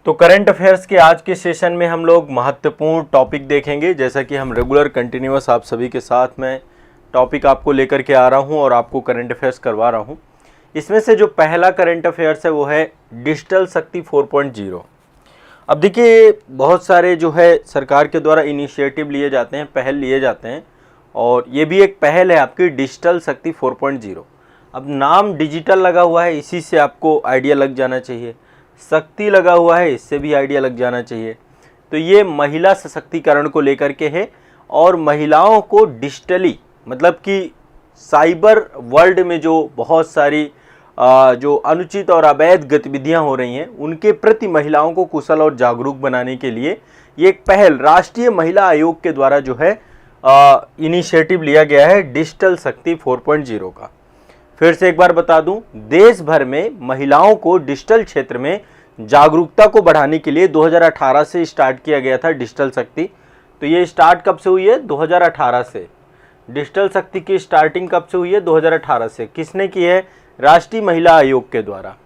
तो current affairs के आज के सेशन में हम लोग महत्वपूर्ण टॉपिक देखेंगे। जैसा कि हम रेगुलर कंटिन्यूअस आप सभी के साथ में टॉपिक आपको लेकर के आ रहा हूं और आपको करंट अफेयर्स करवा रहा हूं। इसमें से जो पहला करंट अफेयर्स है वो है डिजिटल शक्ति 4.0। अब देखिए, बहुत सारे जो है सरकार के द्वारा इनिशिएटिव लिए जाते हैं, पहल लिए जाते हैं, और ये भी एक पहल है आपकी डिजिटल शक्ति 4.0। अब नाम डिजिटल लगा हुआ है, इसी से आपको आइडिया लग जाना चाहिए। शक्ति लगा हुआ है, इससे भी आइडिया लग जाना चाहिए। तो ये महिला सशक्तिकरण को लेकर के है और महिलाओं को डिजिटली, मतलब कि साइबर वर्ल्ड में जो बहुत सारी जो अनुचित और अवैध गतिविधियां हो रही हैं उनके प्रति महिलाओं को कुशल और जागरूक बनाने के लिए ये एक पहल राष्ट्रीय महिला आयोग के द्वारा जो है इनिशिएटिव लिया गया है डिजिटल शक्ति 4.0 का। फिर से एक बार बता दूं, देश भर में महिलाओं को डिजिटल क्षेत्र में जागरूकता को बढ़ाने के लिए 2018 से स्टार्ट किया गया था डिजिटल शक्ति। तो ये स्टार्ट कब से हुई है? 2018 से। डिजिटल शक्ति की स्टार्टिंग कब से हुई है? 2018 से। किसने की है? राष्ट्रीय महिला आयोग के द्वारा।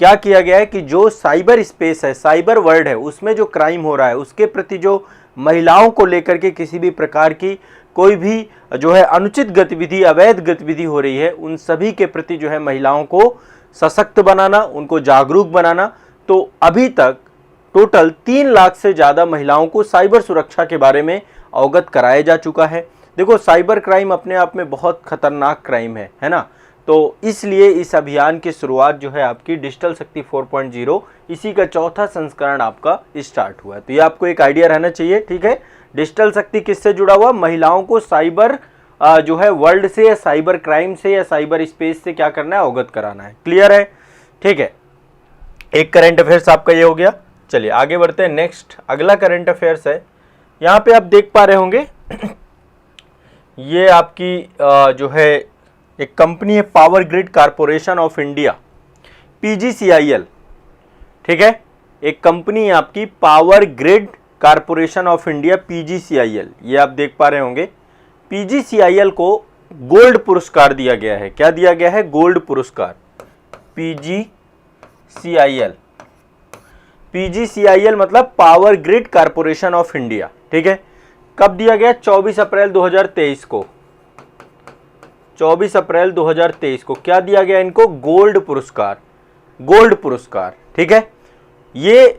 क्या किया गया है कि जो साइबर स्पेस है, साइबर वर्ल्ड है, उसमें जो क्राइम हो रहा है उसके प्रति जो महिलाओं को लेकर के किसी भी प्रकार की कोई भी जो है अनुचित गतिविधि, अवैध गतिविधि हो रही है, उन सभी के प्रति जो है महिलाओं को सशक्त बनाना, उनको जागरूक बनाना। तो अभी तक टोटल 3 लाख से ज़्यादा महिलाओं को साइबर सुरक्षा के बारे में अवगत कराया जा चुका है। देखो, साइबर क्राइम अपने आप में बहुत खतरनाक क्राइम है ना। तो इसलिए इस अभियान की शुरुआत जो है आपकी डिजिटल शक्ति 4.0, इसी का चौथा संस्करण आपका स्टार्ट हुआ है। तो ये आपको एक आइडिया रहना चाहिए, ठीक है। डिजिटल शक्ति किससे जुड़ा हुआ? महिलाओं को साइबर जो है वर्ल्ड से या साइबर क्राइम से या साइबर स्पेस से क्या करना है? अवगत कराना है। क्लियर है? ठीक है। एक करंट अफेयर्स आपका ये हो गया। चलिए आगे बढ़ते हैं। नेक्स्ट अगला करंट अफेयर्स है, यहाँ पे आप देख पा रहे होंगे ये आपकी जो है एक कंपनी है power grid corporation of India, PGCIL, ठीक है। एक कंपनी है आपकी power grid corporation of India, PGCIL, ये आप देख पा रहे होंगे। PGCIL को गोल्ड पुरस्कार दिया गया है। क्या दिया गया है? गोल्ड पुरस्कार। PGCIL मतलब power grid corporation of India, ठीक है। कब दिया गया? 24 अप्रैल 2023 को। 24 अप्रैल 2023 को क्या दिया गया इनको? गोल्ड पुरस्कार। गोल्ड पुरस्कार, ठीक है। ये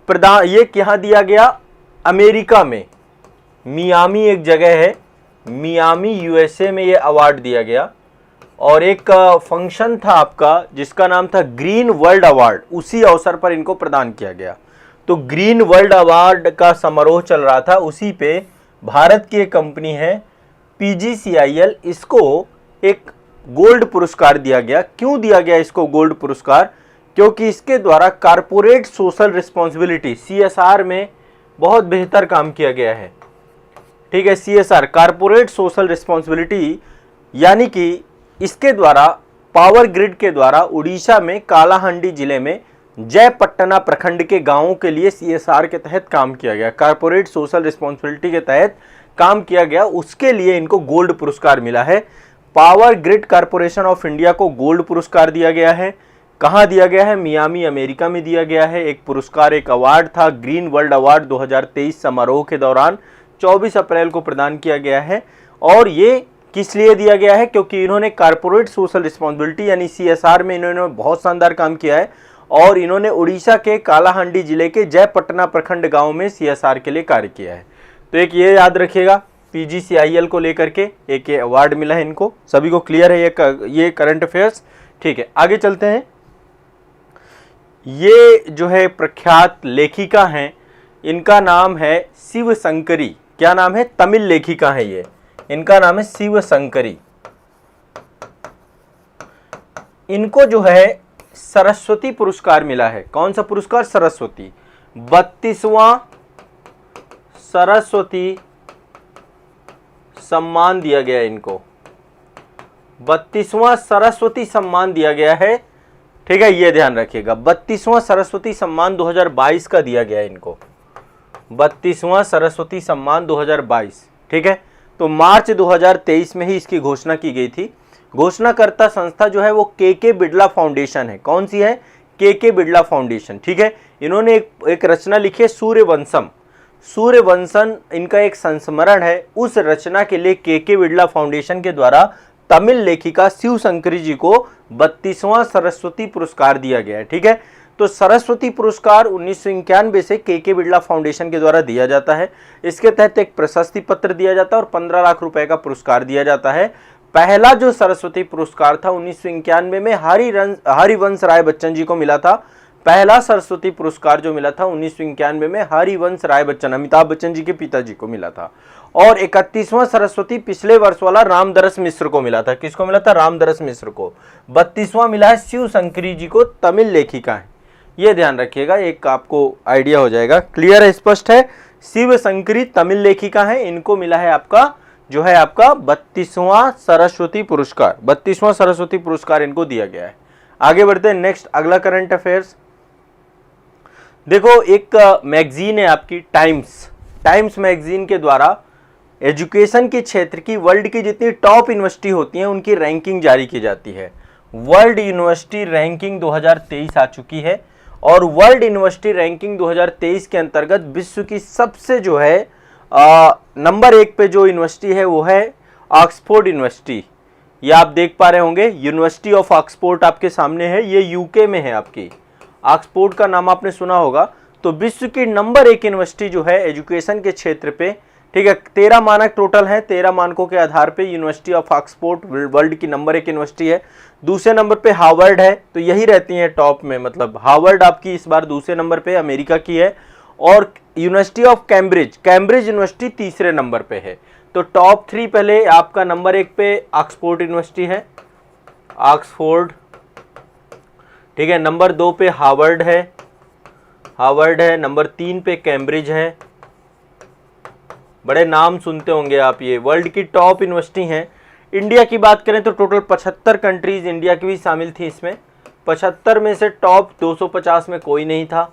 कहाँ दिया गया? अमेरिका में, मियामी एक जगह है, मियामी USA में ये अवार्ड दिया गया। और एक फंक्शन था आपका जिसका नाम था ग्रीन वर्ल्ड अवार्ड, उसी अवसर पर इनको प्रदान किया गया। तो ग्रीन वर्ल्ड अवार्ड का समारोह चल रहा था, उसी पे भारत की एक कंपनी है PGCIL, इसको एक गोल्ड पुरस्कार दिया गया। क्यों दिया गया इसको गोल्ड पुरस्कार? क्योंकि इसके द्वारा कारपोरेट सोशल रिस्पॉन्सिबिलिटी CSR में बहुत बेहतर काम किया गया है, ठीक है। CSR कारपोरेट सोशल रिस्पॉन्सिबिलिटी, यानी कि इसके द्वारा पावर ग्रिड के द्वारा उड़ीसा में कालाहांडी जिले में जयपट्टना प्रखंड के गांवों के लिए CSR के तहत काम किया गया, कारपोरेट सोशल रिस्पॉन्सिबिलिटी के तहत काम किया गया। उसके लिए इनको गोल्ड पुरस्कार मिला है। Power grid corporation of India को गोल्ड पुरस्कार दिया गया है। कहाँ दिया गया है? मियामी, अमेरिका में दिया गया है। एक पुरस्कार, एक अवार्ड था, ग्रीन वर्ल्ड अवार्ड 2023 समारोह के दौरान 24 अप्रैल को प्रदान किया गया है। और ये किस लिए दिया गया है? क्योंकि इन्होंने कारपोरेट सोशल रिस्पॉन्सिबिलिटी यानी CSR में इन्होंने बहुत शानदार काम किया है और इन्होंने उड़ीसा के कालाहांडी जिले के जयपट्टना प्रखंड गांव में CSR के लिए कार्य किया है। तो एक ये याद रखिएगा, PGCIL को लेकर के एक ये अवार्ड मिला है इनको। सभी को क्लियर है ये करंट अफेयर्स? ठीक है, आगे चलते हैं। ये जो है प्रख्यात लेखिका हैं, इनका नाम है शिव शंकरी। क्या नाम है? तमिल लेखिका है ये, इनका नाम है शिव शंकरी। इनको जो है सरस्वती पुरस्कार मिला है। कौन सा पुरस्कार? सरस्वती। 32वां सरस्वती सम्मान दिया गया है इनको। 32वां सरस्वती सम्मान दिया गया है, ठीक है, ये ध्यान रखिएगा। 32वां सरस्वती सम्मान 2022 का दिया गया है इनको। 32वां सरस्वती सम्मान 2022, ठीक है। तो मार्च 2023 में ही इसकी घोषणा की गई थी। घोषणाकर्ता संस्था जो है वो के बिड़ला फाउंडेशन है। कौन सी है? के बिड़ला फाउंडेशन, ठीक है। इन्होंने एक रचना लिखी है सूर्यवंशम। सूर्यवंशम इनका एक संस्मरण है। उस रचना के लिए के बिड़ला फाउंडेशन के द्वारा तमिल लेखिका शिव शंकरी जी को 32वां सरस्वती पुरस्कार दिया गया है, ठीक है। तो सरस्वती पुरस्कार 1991 से के बिड़ला फाउंडेशन के द्वारा दिया जाता है। इसके तहत एक प्रशस्ति पत्र दिया जाता है और 15 लाख रुपए का पुरस्कार दिया जाता है। पहला जो सरस्वती पुरस्कार था 1991 में हरिवंश राय बच्चन जी को मिला था। पहला सरस्वती पुरस्कार जो मिला था 1991 में हरिवंश राय बच्चन, अमिताभ बच्चन जी के पिताजी को मिला था। और 31वां सरस्वती पिछले वर्ष वाला रामदरस मिश्र को मिला था। किसको मिला था? रामदरस मिश्र को। 32वां मिला है शिव शंकरी जी को, तमिल लेखिका है। ये ध्यान रखिएगा, एक आपको आइडिया हो जाएगा। क्लियर है, स्पष्ट है? शिव शंकरी तमिल लेखिका है, इनको मिला है आपका जो है आपका 32वां सरस्वती पुरस्कार। 32वां सरस्वती पुरस्कार इनको दिया गया है। आगे बढ़ते हैं, नेक्स्ट अगला करंट अफेयर्स। देखो, एक मैगजीन है आपकी टाइम्स मैगजीन के द्वारा एजुकेशन के क्षेत्र की वर्ल्ड की जितनी टॉप यूनिवर्सिटी होती हैं उनकी रैंकिंग जारी की जाती है। वर्ल्ड यूनिवर्सिटी रैंकिंग 2023 आ चुकी है और वर्ल्ड यूनिवर्सिटी रैंकिंग 2023 के अंतर्गत विश्व की सबसे जो है नंबर 1 पे जो यूनिवर्सिटी है वो है ऑक्सफोर्ड यूनिवर्सिटी। ये आप देख पा रहे होंगे, यूनिवर्सिटी ऑफ ऑक्सफोर्ड आपके सामने है। ये यूके में है आपकी। ऑक्सफोर्ड का नाम आपने सुना होगा। तो विश्व की नंबर 1 यूनिवर्सिटी जो है एजुकेशन के क्षेत्र पे, ठीक है, 13 मानक टोटल है। 13 मानकों के आधार पे यूनिवर्सिटी ऑफ ऑक्सफोर्ड वर्ल्ड की नंबर 1 यूनिवर्सिटी है। दूसरे नंबर पे हार्वर्ड है, तो यही रहती है टॉप में, मतलब हार्वर्ड आपकी इस बार दूसरे नंबर पे अमेरिका की है। और यूनिवर्सिटी ऑफ कैम्ब्रिज यूनिवर्सिटी तीसरे नंबर पे है। तो टॉप 3 पहले आपका नंबर 1 पे ऑक्सफोर्ड यूनिवर्सिटी है, ऑक्सफोर्ड, ठीक है। नंबर 2 पे हार्वर्ड है। नंबर 3 पे कैम्ब्रिज है। बड़े नाम सुनते होंगे आप, ये वर्ल्ड की टॉप यूनिवर्सिटी हैं। इंडिया की बात करें तो टोटल 75 कंट्रीज इंडिया की भी शामिल थी इसमें। 75 में से टॉप 250 में कोई नहीं था,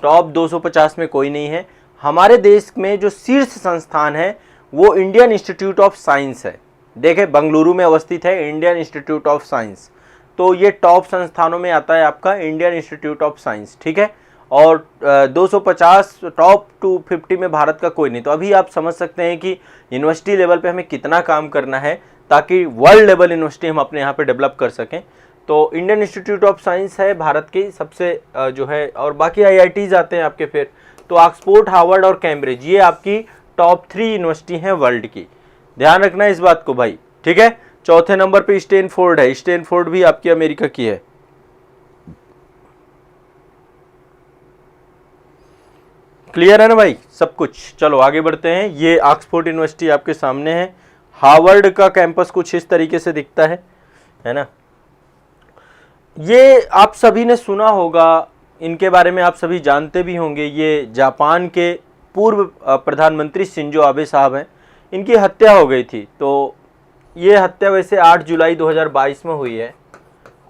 टॉप 250 में कोई नहीं है। हमारे देश में जो शीर्ष संस्थान है वो इंडियन इंस्टीट्यूट ऑफ साइंस है। देखें, बेंगलुरु में अवस्थित है इंडियन इंस्टीट्यूट ऑफ साइंस। तो ये टॉप संस्थानों में आता है आपका इंडियन इंस्टीट्यूट ऑफ साइंस, ठीक है। और 250 टॉप 250 में भारत का कोई नहीं। तो अभी आप समझ सकते हैं कि यूनिवर्सिटी लेवल पे हमें कितना काम करना है ताकि वर्ल्ड लेवल यूनिवर्सिटी हम अपने यहाँ पे डेवलप कर सकें। तो इंडियन इंस्टीट्यूट ऑफ साइंस है भारत की सबसे जो है, और बाकी IITs आते हैं आपके फिर। तो ऑक्सफोर्ड, हार्वर्ड और कैम्ब्रिज ये आपकी टॉप 3 यूनिवर्सिटी हैं वर्ल्ड की। ध्यान रखना इस बात को भाई, ठीक है। चौथे नंबर पे स्टैनफोर्ड है। स्टैनफोर्ड भी आपकी अमेरिका की है। क्लियर है ना भाई सब कुछ? चलो आगे बढ़ते हैं। ये ऑक्सफोर्ड यूनिवर्सिटी आपके सामने है। हार्वर्ड का कैंपस कुछ इस तरीके से दिखता है ना। ये आप सभी ने सुना होगा, इनके बारे में आप सभी जानते भी होंगे। ये जापान के पूर्व प्रधानमंत्री शिंजो आबे साहब हैं। इनकी हत्या हो गई थी। तो ये हत्या वैसे 8 जुलाई 2022 में हुई है।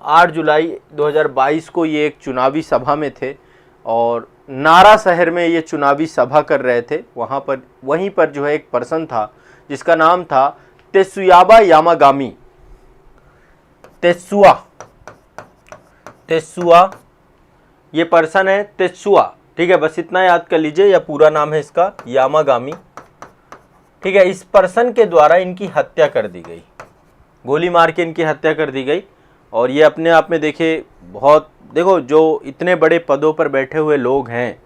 8 जुलाई 2022 को ये एक चुनावी सभा में थे और नारा शहर में ये चुनावी सभा कर रहे थे। वहीं पर जो है एक पर्सन था जिसका नाम था तेत्सुयाबा यामागामी। तेत्सुआ ये पर्सन है, तेत्सुआ, ठीक है। बस इतना याद कर लीजिए, या पूरा नाम है इसका यामागामी, ठीक है। इस पर्सन के द्वारा इनकी हत्या कर दी गई, गोली मार के इनकी हत्या कर दी गई। और ये अपने आप में देखो जो इतने बड़े पदों पर बैठे हुए लोग हैं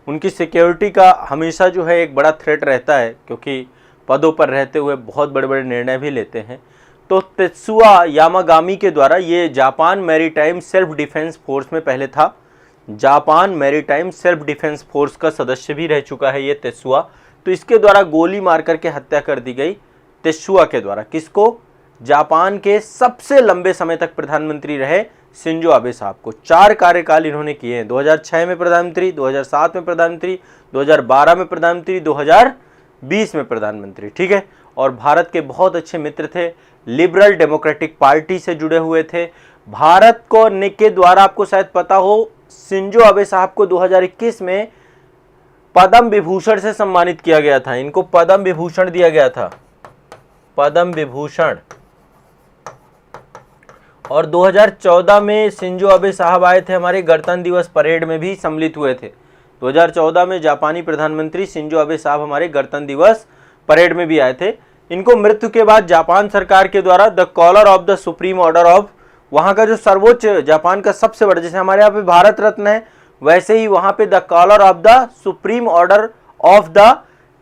उनकी सिक्योरिटी का हमेशा जो है एक बड़ा थ्रेट रहता है, क्योंकि पदों पर रहते हुए बहुत बड़े बड़े निर्णय भी लेते हैं। तो तेत्सुआ यामागामी के द्वारा, ये Japan maritime self defence force में पहले था। Japan maritime self defence force का सदस्य भी रह चुका है ये तेत्सुआ। तो इसके द्वारा गोली मार करके हत्या कर दी गई तेत्सुआ के द्वारा। किसको? जापान के सबसे लंबे समय तक प्रधानमंत्री रहे शिंजो आबे साहब को। 4 कार्यकाल इन्होंने किए हैं। 2006 में प्रधानमंत्री, 2007 में प्रधानमंत्री, 2012 में प्रधानमंत्री, 2020 में प्रधानमंत्री, ठीक है। और भारत के बहुत अच्छे मित्र थे, लिबरल डेमोक्रेटिक पार्टी से जुड़े हुए थे। भारत को के द्वारा आपको शायद पता हो, शिंजो आबे साहब को 2021 में पद्म विभूषण से सम्मानित किया गया था। इनको पद्म विभूषण दिया गया था, पद्म विभूषण। और 2014 में शिंजो अबे साहब आए थे, हमारे गणतंत्र दिवस परेड में भी सम्मिलित हुए थे। 2014 में जापानी प्रधानमंत्री शिंजो अबे साहब हमारे गणतंत्र दिवस परेड में भी आए थे। इनको मृत्यु के बाद जापान सरकार के द्वारा the collar of the supreme order of, वहाँ का जो सर्वोच्च जापान का सबसे बड़ा, जैसे हमारे यहाँ पे भारत रत्न है, वैसे ही वहाँ पे the collar of the supreme order of the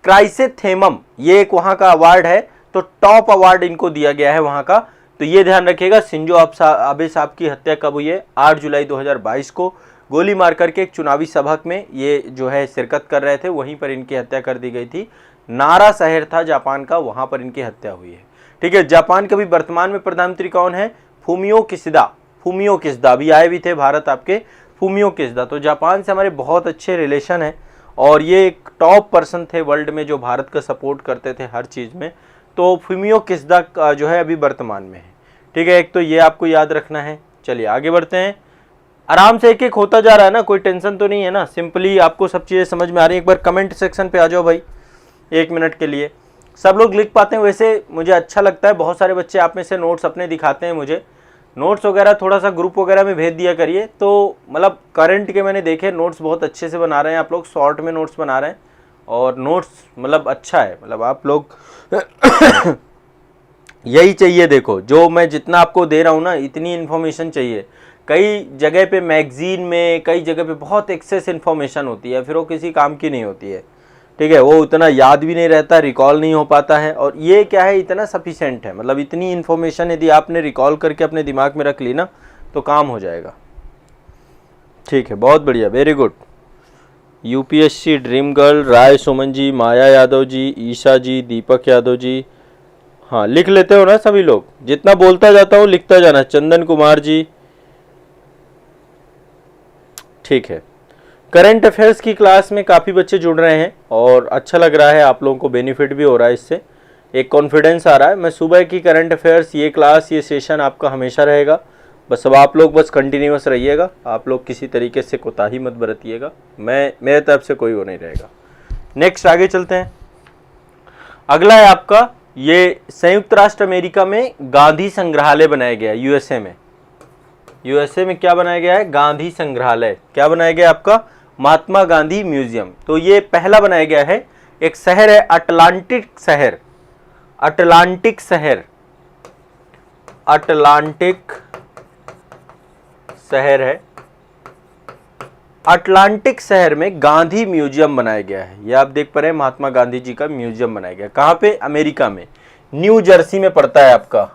chrysanthemum, ये एक वहाँ का अवार्ड है, तो टॉप अवार्ड इनको दिया गया है वहाँ का। तो ये ध्यान रखिएगा। शिंजो अबे साहब की हत्या कब हुई है? 8 जुलाई 2022 को गोली मार करके एक चुनावी सभा में ये जो है शिरकत कर रहे थे, वहीं पर इनकी हत्या कर दी गई थी। नारा शहर था जापान का, वहाँ पर इनकी हत्या हुई है। ठीक है, जापान के भी वर्तमान में प्रधानमंत्री कौन है? Fumio Kishida. फूमियो किशिदा अभी आए भी थे भारत आपके, फूमियो किशिदा। तो जापान से हमारे बहुत अच्छे रिलेशन है और ये एक टॉप पर्सन थे वर्ल्ड में जो भारत का सपोर्ट करते थे हर चीज़ में। तो फूमियो किशिदा जो है अभी वर्तमान में है। ठीक है, एक तो ये आपको याद रखना है। चलिए आगे बढ़ते हैं। आराम से एक एक होता जा रहा है ना, कोई टेंशन तो नहीं है ना, सिंपली आपको सब चीज़ें समझ में आ रही है। एक बार कमेंट सेक्शन पे आ जाओ भाई, 1 मिनट के लिए। सब लोग लिख पाते हैं वैसे मुझे अच्छा लगता है। बहुत सारे बच्चे आप में से नोट्स अपने दिखाते हैं मुझे, नोट्स वगैरह थोड़ा सा ग्रुप वगैरह में भेज दिया करिए। तो मतलब करंट के मैंने देखे नोट्स बहुत अच्छे से बना रहे हैं आप लोग, शॉर्ट में नोट्स बना रहे हैं और नोट्स मतलब अच्छा है, मतलब आप लोग यही चाहिए। देखो जो मैं जितना आपको दे रहा हूँ ना, इतनी इन्फॉर्मेशन चाहिए। कई जगह पे मैगजीन में, कई जगह पे बहुत एक्सेस इन्फॉर्मेशन होती है, फिर वो किसी काम की नहीं होती है। ठीक है, वो उतना याद भी नहीं रहता, रिकॉल नहीं हो पाता है। और ये क्या है, इतना सफिशेंट है, मतलब इतनी इन्फॉर्मेशन यदि आपने रिकॉल करके अपने दिमाग में रख ली ना तो काम हो जाएगा। ठीक है, बहुत बढ़िया, very good. UPSC dream girl, Rai Suman ji, Maya Yadav ji, Isha ji, Deepak Yadav ji, हाँ लिख लेते हो ना सभी लोग, जितना बोलता जाता हूँ लिखता जाना। चंदन कुमार जी, ठीक है। करंट अफेयर्स की क्लास में काफ़ी बच्चे जुड़ रहे हैं और अच्छा लग रहा है, आप लोगों को बेनिफिट भी हो रहा है इससे, एक कॉन्फिडेंस आ रहा है। मैं सुबह की करंट अफेयर्स ये क्लास ये सेशन आपका हमेशा रहेगा। बस अब आप लोग बस कंटिन्यूअस रहिएगा, आप लोग किसी तरीके से कोताही मत बरतिएगा, मैं मेरे तरफ से कोई वो नहीं रहेगा। नेक्स्ट आगे चलते हैं। अगला है आपका, ये संयुक्त राष्ट्र अमेरिका में गांधी संग्रहालय बनाया गया है। यूएसए में क्या बनाया गया है? गांधी संग्रहालय। क्या बनाया गया आपका? महात्मा गांधी म्यूजियम। तो ये पहला बनाया गया है। एक शहर है अटलांटिक शहर, अटलांटिक शहर, अटलांटिक शहर है। अटलांटिक शहर में गांधी म्यूजियम बनाया गया है। ये आप देख पा रहे हैं, महात्मा गांधी जी का म्यूजियम बनाया गया। कहाँ पे? अमेरिका में, न्यू जर्सी में पड़ता है आपका,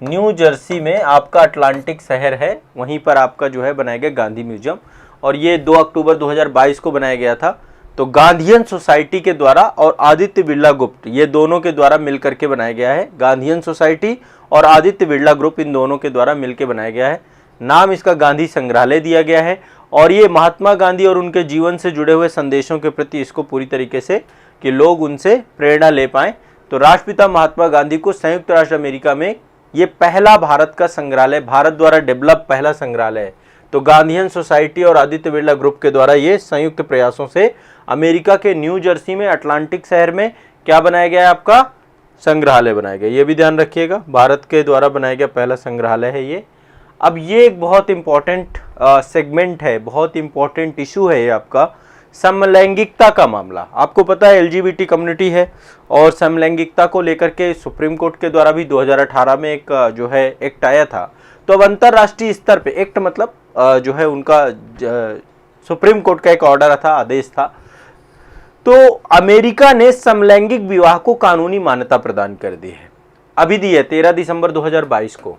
न्यू जर्सी में आपका अटलांटिक शहर है, वहीं पर आपका जो है बनाया गया गांधी म्यूजियम। और ये 2 अक्टूबर 2022 को बनाया गया था। तो गांधीयन सोसाइटी के द्वारा और आदित्य बिरला ग्रुप, ये दोनों के द्वारा मिलकर के बनाया गया है। गांधीयन सोसाइटी और आदित्य बिरला ग्रुप, इन दोनों के द्वारा मिलकर बनाया गया है। नाम इसका गांधी संग्रहालय दिया गया है। और ये महात्मा गांधी और उनके जीवन से जुड़े हुए संदेशों के प्रति इसको पूरी तरीके से कि लोग उनसे प्रेरणा ले पाएं। तो राष्ट्रपिता महात्मा गांधी को संयुक्त राष्ट्र अमेरिका में ये पहला भारत का संग्रहालय, भारत द्वारा डेवलप पहला संग्रहालय है। तो गांधीयन सोसाइटी और आदित्य बिरला ग्रुप के द्वारा ये संयुक्त प्रयासों से अमेरिका के न्यू जर्सी में अटलांटिक शहर में क्या बनाया गया है? आपका संग्रहालय बनाया गया। ये भी ध्यान रखिएगा, भारत के द्वारा बनाया गया पहला संग्रहालय है ये। अब ये एक बहुत इंपॉर्टेंट सेगमेंट है, बहुत इंपॉर्टेंट इशू है ये आपका, समलैंगिकता का मामला। आपको पता है एलजीबीटी कम्युनिटी है और समलैंगिकता को लेकर के सुप्रीम कोर्ट के द्वारा भी 2018 में एक जो है एक्ट आया था। तो अब अंतर्राष्ट्रीय स्तर पे एक्ट मतलब जो है उनका सुप्रीम कोर्ट का एक ऑर्डर था, आदेश था। तो अमेरिका ने समलैंगिक विवाह को कानूनी मान्यता प्रदान कर दी है, अभी दी है 13 दिसंबर 2022 को।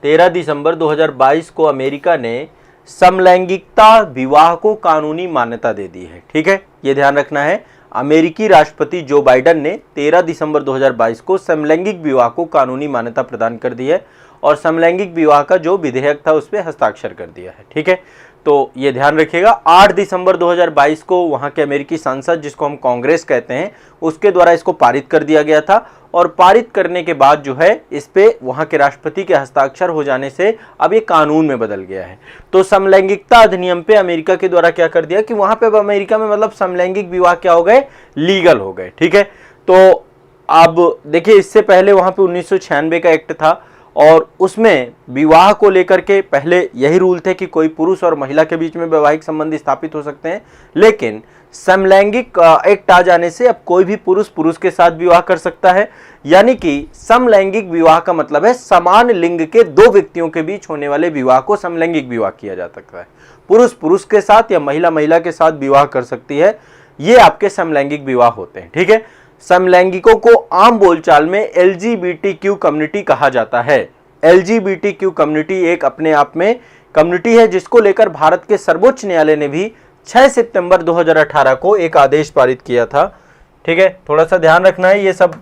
13 दिसंबर 2022 को अमेरिका ने समलैंगिकता विवाह को कानूनी मान्यता दे दी है। ठीक है, ये ध्यान रखना है। अमेरिकी राष्ट्रपति जो बाइडेन ने 13 दिसंबर 2022 को समलैंगिक विवाह को कानूनी मान्यता प्रदान कर दी है और समलैंगिक विवाह का जो विधेयक था उस पर हस्ताक्षर कर दिया है। ठीक है, तो ये ध्यान रखिएगा। 8 दिसंबर 2022 को वहां के अमेरिकी संसद, जिसको हम कांग्रेस कहते हैं, उसके द्वारा इसको पारित कर दिया गया था। और पारित करने के बाद जो है इस पे वहां के राष्ट्रपति के हस्ताक्षर हो जाने से अब ये कानून में बदल गया है। तो समलैंगिकता अधिनियम पे अमेरिका के द्वारा क्या कर दिया कि वहां पे अब अमेरिका में मतलब समलैंगिक विवाह क्या हो गए? लीगल हो गए। ठीक है, तो अब देखिए इससे पहले वहां पे 1996 का एक्ट था और उसमें विवाह को लेकर के पहले यही रूल थे कि कोई पुरुष और महिला के बीच में वैवाहिक संबंध स्थापित हो सकते हैं, लेकिन समलैंगिक एक्ट आ जाने से अब कोई भी पुरुष पुरुष के साथ विवाह कर सकता है। यानी कि समलैंगिक विवाह का मतलब है समान लिंग के दो व्यक्तियों के बीच होने वाले विवाह को समलैंगिक विवाह किया जा सकता है। पुरुष पुरुष के साथ या महिला महिला के साथ विवाह कर सकती है, ये आपके समलैंगिक विवाह होते हैं। ठीक है, समलैंगिकों को आम बोलचाल में LGBTQ कम्युनिटी कहा जाता है। LGBTQ कम्युनिटी एक अपने आप में कम्युनिटी है जिसको लेकर भारत के सर्वोच्च न्यायालय ने भी 6 सितंबर 2018 को एक आदेश पारित किया था। ठीक है, थोड़ा सा ध्यान रखना है, ये सब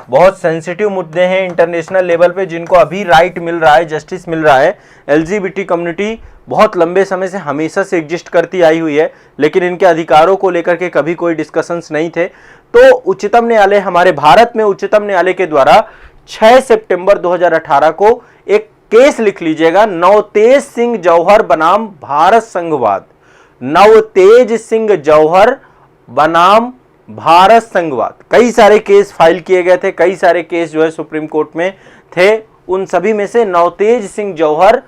बहुत सेंसिटिव मुद्दे हैं इंटरनेशनल लेवल पे जिनको अभी राइट मिल रहा है, जस्टिस मिल रहा है। LGBT कम्युनिटी बहुत लंबे समय से हमेशा से एग्जिस्ट करती आई हुई है, लेकिन इनके अधिकारों को लेकर के कभी कोई डिस्कशंस नहीं थे। तो उच्चतम न्यायालय, हमारे भारत में उच्चतम न्यायालय के द्वारा 6 सितंबर 2018 को एक केस लिख लीजिएगा, नवतेज सिंह जौहर बनाम भारत संघवाद। नवतेज सिंह जौहर बनाम भारत संघवाद। कई सारे केस फाइल किए गए थे, कई सारे केस जो है सुप्रीम कोर्ट में थे, उन सभी में से नवतेज सिंह जौहर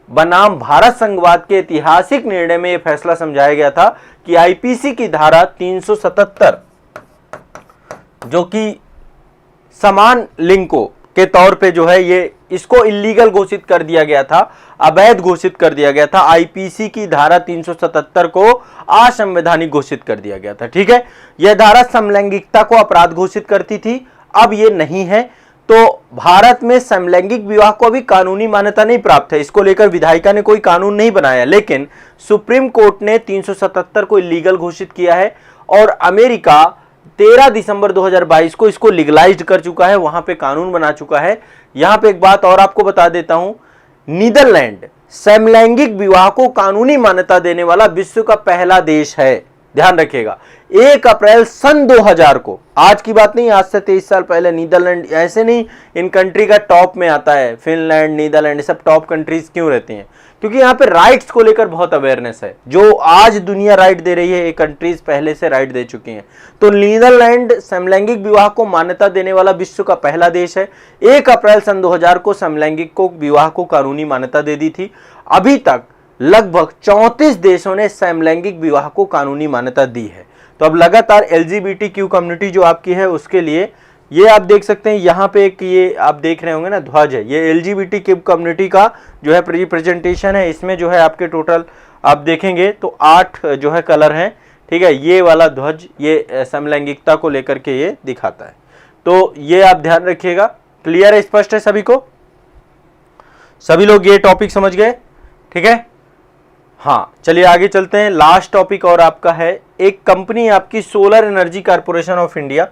बनाम भारत संघवाद के ऐतिहासिक निर्णय में यह फैसला समझाया गया था कि आईपीसी की धारा 377 जो कि समान लिंग को के तौर पे जो है ये इसको इलीगल घोषित कर दिया गया था, अवैध घोषित कर दिया गया था। आईपीसी की धारा 377 को असंवैधानिक घोषित कर दिया गया था। ठीक है, यह धारा समलैंगिकता को अपराध घोषित करती थी, अब ये नहीं है। तो भारत में समलैंगिक विवाह को अभी कानूनी मान्यता नहीं प्राप्त है, इसको लेकर विधायिका ने कोई कानून नहीं बनाया, लेकिन सुप्रीम कोर्ट ने 377 को इलीगल घोषित किया है और अमेरिका 13 दिसंबर 2022 को इसको लीगलाइज्ड कर चुका है, वहां पे कानून बना चुका है। यहां पे एक बात और आपको बता देता हूं, नीदरलैंड समलैंगिक विवाह को कानूनी मान्यता देने वाला विश्व का पहला देश है। ध्यान रखिएगा, 1 अप्रैल सन 2000 को, आज की बात नहीं, आज से 23 साल पहले नीदरलैंड, ऐसे नहीं इन कंट्री का टॉप में आता है, फिनलैंड, नीदरलैंड, सब टॉप कंट्रीज क्यों रहती हैं? क्योंकि यहाँ पे राइट्स को लेकर बहुत अवेयरनेस है। जो आज दुनिया राइट दे रही है, ये कंट्रीज पहले से राइट दे चुकी हैं। तो नीदरलैंड समलैंगिक विवाह को मान्यता देने वाला विश्व का पहला देश है। 1 अप्रैल सन 2000 को समलैंगिक को विवाह को कानूनी मान्यता दे दी थी। अभी तक लगभग 34 देशों ने समलैंगिक विवाह को कानूनी मान्यता दी है। तो अब लगातार LGBTQ कम्युनिटी जो आपकी है उसके लिए ये आप देख सकते हैं, यहाँ पे एक ये आप देख रहे होंगे ना ध्वज है, ये LGBTQ कम्युनिटी का जो है रिप्रेजेंटेशन है। इसमें जो है आपके टोटल आप देखेंगे तो 8 जो है कलर हैं। ठीक है, ये वाला ध्वज ये समलैंगिकता को लेकर के ये दिखाता है। तो ये आप ध्यान रखिएगा। क्लियर है, स्पष्ट है सभी को? सभी लोग ये टॉपिक समझ गए? ठीक है, हाँ चलिए आगे चलते हैं। लास्ट टॉपिक और आपका है, एक कंपनी आपकी solar energy corporation of India,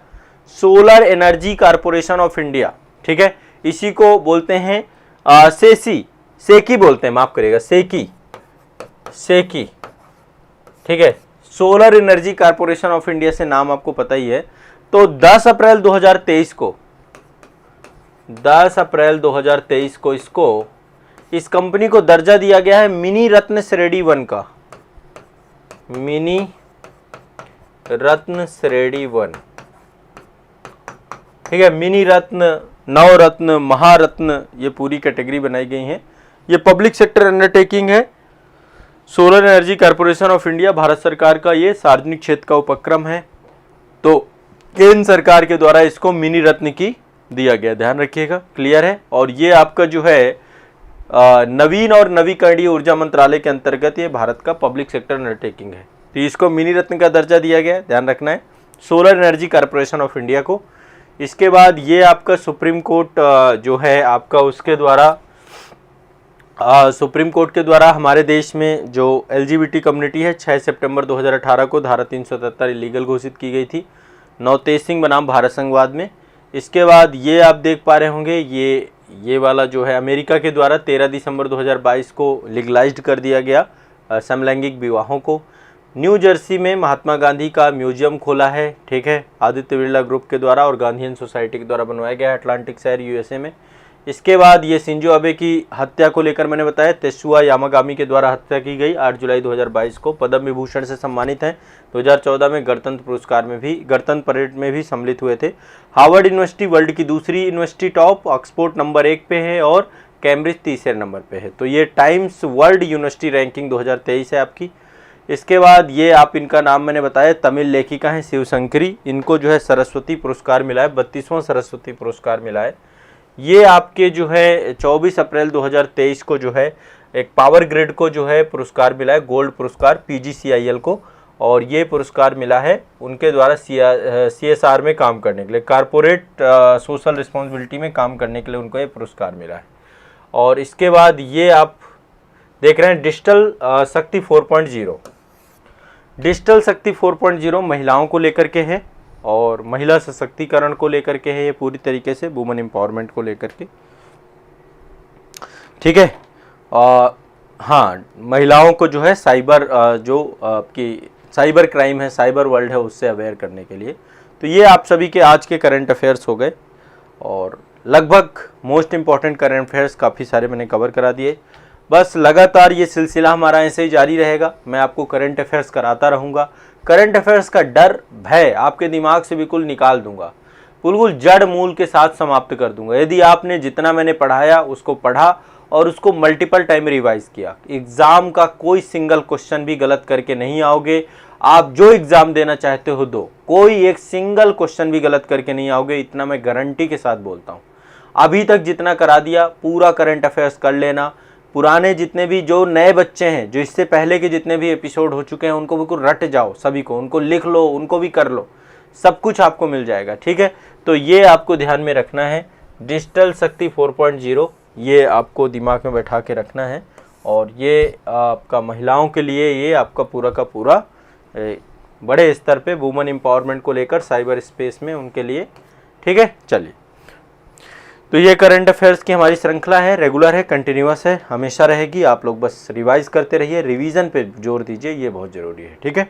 solar energy corporation of India. ठीक है, इसी को बोलते हैं सेकी बोलते हैं, माफ करिएगा, सेकी। ठीक है, solar energy corporation of India से नाम आपको पता ही है। तो 10 अप्रैल 2023 को इसको इस कंपनी को दर्जा दिया गया है मिनी रत्न श्रेणी 1 का, मिनी रत्न श्रेणी 1। ठीक है, मिनी रत्न, नवरत्न, महारत्न, ये पूरी कैटेगरी बनाई गई है। ये पब्लिक सेक्टर अंडरटेकिंग है। Solar energy corporation of India Bharat सरकार का ये सार्वजनिक क्षेत्र का उपक्रम है। तो केंद्र सरकार के द्वारा इसको मिनी रत्न की दिया गया, ध्यान रखिएगा। क्लियर है? और ये आपका जो है नवीन और नवीकरणीय ऊर्जा मंत्रालय के अंतर्गत ये भारत का पब्लिक सेक्टर अंडरटेकिंग है। तो इसको मिनी रत्न का दर्जा दिया गया है, ध्यान रखना है, solar energy corporation of India को। इसके बाद ये आपका सुप्रीम कोर्ट जो है आपका उसके द्वारा सुप्रीम कोर्ट के द्वारा हमारे देश में जो LGBT कम्युनिटी है 6 सितंबर 2018 को धारा 377 इलीगल घोषित की गई थी, नवतेज सिंह बनाम भारत संघवाद में। इसके बाद ये आप देख पा रहे होंगे ये वाला जो है अमेरिका के द्वारा 13 दिसंबर 2022 को लीगलाइज्ड कर दिया गया समलैंगिक विवाहों को। न्यू जर्सी में महात्मा गांधी का म्यूजियम खोला है। ठीक है, आदित्य बिरला ग्रुप के द्वारा और गांधीयन सोसाइटी के द्वारा बनवाया गया है, अटलांटिक शहर USA में। इसके बाद ये शिंजो अबे की हत्या को लेकर मैंने बताया, तेसुआ यामागामी के द्वारा हत्या की गई 8 जुलाई 2022 को। पद्म विभूषण से सम्मानित हैं। 2014 में गणतंत्र पुरस्कार में भी, गणतंत्र परेड में भी सम्मिलित हुए थे। हार्वर्ड यूनिवर्सिटी वर्ल्ड की दूसरी यूनिवर्सिटी टॉप, ऑक्सफोर्ड नंबर 1 पे है और कैम्ब्रिज तीसरे नंबर पे है। तो ये टाइम्स वर्ल्ड यूनिवर्सिटी रैंकिंग 2023 है आपकी। इसके बाद ये आप, इनका नाम मैंने बताया, तमिल लेखिका हैं शिवशंकरी। इनको जो है सरस्वती पुरस्कार मिला है, 32वां सरस्वती पुरस्कार मिला है। ये आपके जो है 24 अप्रैल 2023 को जो है एक पावर ग्रिड को जो है पुरस्कार मिला है, गोल्ड पुरस्कार PGCIL को। और ये पुरस्कार मिला है उनके द्वारा CSR में काम करने के लिए, कारपोरेट सोशल रिस्पॉन्सिबिलिटी में काम करने के लिए उनको ये पुरस्कार मिला है। और इसके बाद ये आप देख रहे हैं डिजिटल शक्ति 4.0। डिजिटल शक्ति 4.0 महिलाओं को लेकर के है और महिला सशक्तिकरण को लेकर के है, ये पूरी तरीके से वुमेन एम्पावरमेंट को लेकर के, ठीक है। हाँ, महिलाओं को जो है साइबर जो आपकी साइबर क्राइम है, साइबर वर्ल्ड है, उससे अवेयर करने के लिए। तो ये आप सभी के आज के करंट अफेयर्स हो गए और लगभग मोस्ट इम्पॉर्टेंट करंट अफेयर्स काफ़ी सारे मैंने कवर करा दिए। बस लगातार ये सिलसिला हमारा ऐसे ही जारी रहेगा। मैं आपको करंट अफेयर्स कराता रहूँगा। करंट अफेयर्स का डर भय आपके दिमाग से बिल्कुल निकाल दूंगा, बिल्कुल जड़ मूल के साथ समाप्त कर दूंगा। यदि आपने जितना मैंने पढ़ाया उसको पढ़ा और उसको मल्टीपल टाइम रिवाइज किया, एग्ज़ाम का कोई सिंगल क्वेश्चन भी गलत करके नहीं आओगे। आप जो एग्ज़ाम देना चाहते हो दो, कोई एक सिंगल क्वेश्चन भी गलत करके नहीं आओगे, इतना मैं गारंटी के साथ बोलता हूँ। अभी तक जितना करा दिया पूरा करंट अफेयर्स कर लेना। पुराने जितने भी जो नए बच्चे हैं, जो इससे पहले के जितने भी एपिसोड हो चुके हैं, उनको बिल्कुल रट जाओ, सभी को, उनको लिख लो, उनको भी कर लो, सब कुछ आपको मिल जाएगा, ठीक है। तो ये आपको ध्यान में रखना है, डिजिटल शक्ति 4.0 ये आपको दिमाग में बैठा के रखना है। और ये आपका महिलाओं के लिए, ये आपका पूरा का पूरा बड़े स्तर पे वुमेन एम्पावरमेंट को लेकर साइबर स्पेस में उनके लिए, ठीक है। चलिए, तो ये करंट अफेयर्स की हमारी श्रृंखला है, रेगुलर है, कंटिन्यूअस है, हमेशा रहेगी। आप लोग बस रिवाइज करते रहिए, रिवीजन पे जोर दीजिए, ये बहुत ज़रूरी है, ठीक है।